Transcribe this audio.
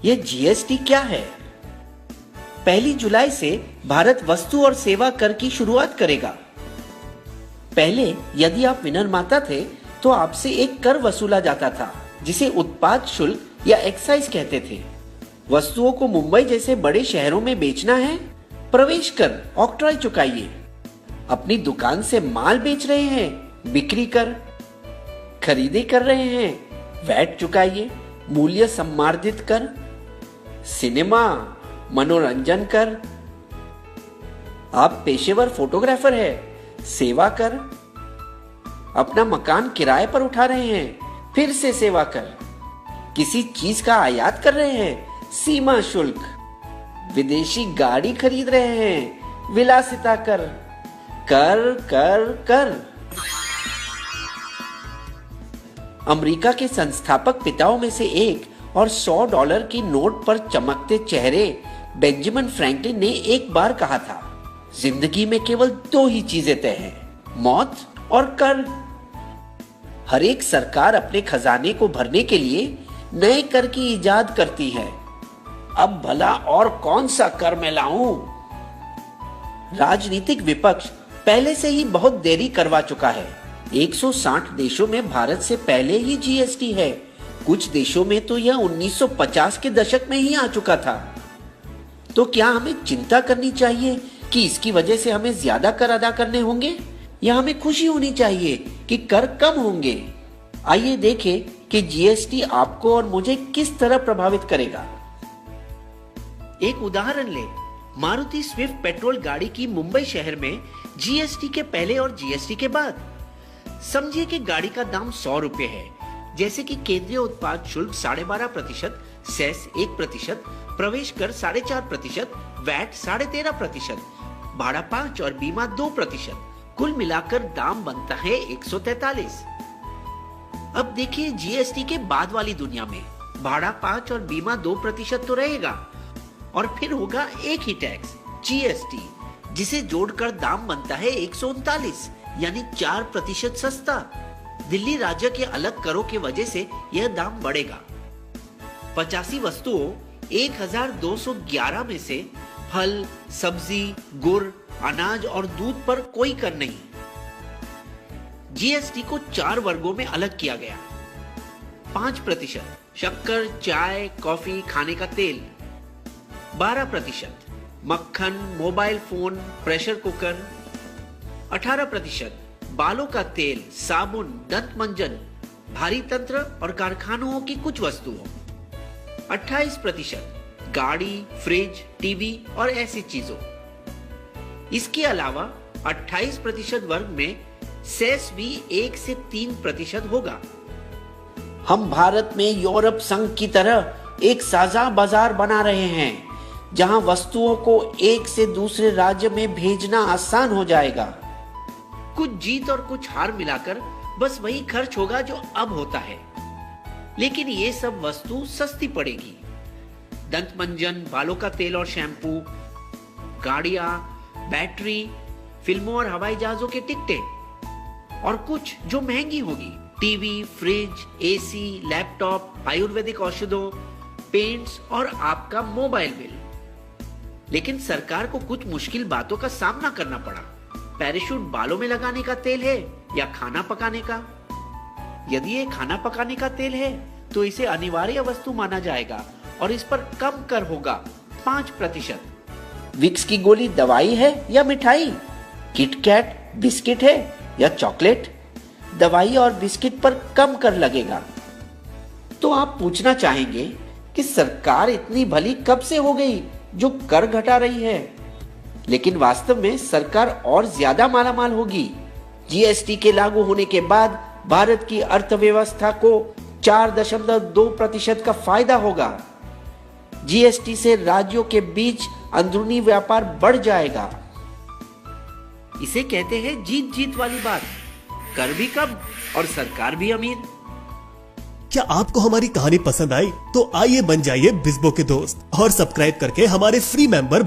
ये जीएसटी क्या है? 1 जुलाई से भारत वस्तु और सेवा कर की शुरुआत करेगा। पहले यदि आप विनिर्माता थे तो आपसे एक कर वसूला जाता था जिसे उत्पाद शुल्क या एक्साइज कहते थे। वस्तुओं को मुंबई जैसे बड़े शहरों में बेचना है, प्रवेश कर ऑक्ट्रॉय चुकाइए। अपनी दुकान से माल बेच रहे हैं, बिक्री कर। खरीदे कर रहे हैं, वैट चुकाइए, मूल्य सम्मार्जित कर। सिनेमा, मनोरंजन कर। आप पेशेवर फोटोग्राफर है, सेवा कर। अपना मकान किराए पर उठा रहे हैं, फिर से सेवा कर। किसी चीज का आयात कर रहे हैं, सीमा शुल्क। विदेशी गाड़ी खरीद रहे हैं, विलासिता कर। कर कर कर। अमेरिका के संस्थापक पिताओं में से एक और $100 की नोट पर चमकते चेहरे बेंजामिन फ्रैंकलिन ने एक बार कहा था, जिंदगी में केवल 2 ही चीजें तय हैं, मौत और कर। हर एक सरकार अपने खजाने को भरने के लिए नए कर की इजाद करती है। अब भला और कौन सा कर मैं लाऊं? राजनीतिक विपक्ष पहले से ही बहुत देरी करवा चुका है। 160 देशों में भारत से पहले ही जीएसटी है। कुछ देशों में तो यह 1950 के दशक में ही आ चुका था। तो क्या हमें चिंता करनी चाहिए कि इसकी वजह से हमें ज्यादा कर अदा करने होंगे, या हमें खुशी होनी चाहिए कि कर कम होंगे? आइए देखें कि जीएसटी आपको और मुझे किस तरह प्रभावित करेगा। एक उदाहरण ले, मारुति स्विफ्ट पेट्रोल गाड़ी की मुंबई शहर में जीएसटी के पहले और जीएसटी के बाद। समझिए कि गाड़ी का दाम 100 रुपए है, जैसे कि केंद्रीय उत्पाद शुल्क 12.5%, सेस 1%, प्रवेश कर 4.5%, वैट 13.5%, भाड़ा 5% और बीमा 2%। कुल मिलाकर दाम बनता है 143। अब देखिए जीएसटी के बाद वाली दुनिया में भाड़ा 5% और बीमा 2% तो रहेगा, और फिर होगा एक ही टैक्स जीएसटी, जिसे जोड़कर दाम बनता है 139, यानी 4% सस्ता। दिल्ली राज्य के अलग करों की वजह से यह दाम बढ़ेगा। 85 वस्तुओं 1211 में से फल, सब्जी, गुड़, अनाज और दूध पर कोई कर नहीं। जीएसटी को 4 वर्गों में अलग किया गया। 5% शक्कर, चाय, कॉफी, खाने का तेल। 12% मक्खन, मोबाइल फोन, प्रेशर कुकर। 18% बालों का तेल, साबुन, दंत मंजन, भारी तंत्र और कारखानों की कुछ वस्तुओं। 28% गाड़ी, फ्रिज, टीवी और ऐसी चीजों। इसके अलावा 28% वर्ग में सेस भी 1 से 3% होगा। हम भारत में यूरोप संघ की तरह एक साझा बाजार बना रहे हैं, जहां वस्तुओं को एक से दूसरे राज्य में भेजना आसान हो जाएगा। कुछ जीत और कुछ हार मिलाकर बस वही खर्च होगा जो अब होता है, लेकिन ये सब वस्तु सस्ती पड़ेगी। दंत मंजन, बालों का तेल और शैम्पू, गाड़ियां, बैटरी, फिल्मों और हवाई जहाजों के टिकटें, और कुछ जो महंगी होगी, टीवी, फ्रिज, एसी, लैपटॉप, आयुर्वेदिक औषधों, पेंट्स और आपका मोबाइल बिल। लेकिन सरकार को कुछ मुश्किल बातों का सामना करना पड़ा। पैराशूट बालों में लगाने का तेल है या खाना पकाने का? यदि ये खाना पकाने का तेल है तो इसे अनिवार्य वस्तु माना जाएगा और इस पर कम कर होगा 5%। विक्स की गोली दवाई है या मिठाई? किटकैट बिस्किट है या चॉकलेट? दवाई और बिस्किट पर कम कर लगेगा। तो आप पूछना चाहेंगे कि सरकार इतनी भली कब से हो गई जो कर घटा रही है? लेकिन वास्तव में सरकार और ज्यादा मालामाल होगी। जीएसटी के लागू होने के बाद भारत की अर्थव्यवस्था को 4.2% का फायदा होगा। जीएसटी से राज्यों के बीच अंदरूनी व्यापार बढ़ जाएगा। इसे कहते हैं जीत जीत वाली बात। कर भी कम और सरकार भी अमीर। क्या आपको हमारी कहानी पसंद आई? तो आइए बन जाइए बिस्बो के दोस्त और सब्सक्राइब करके हमारे फ्री मेंबर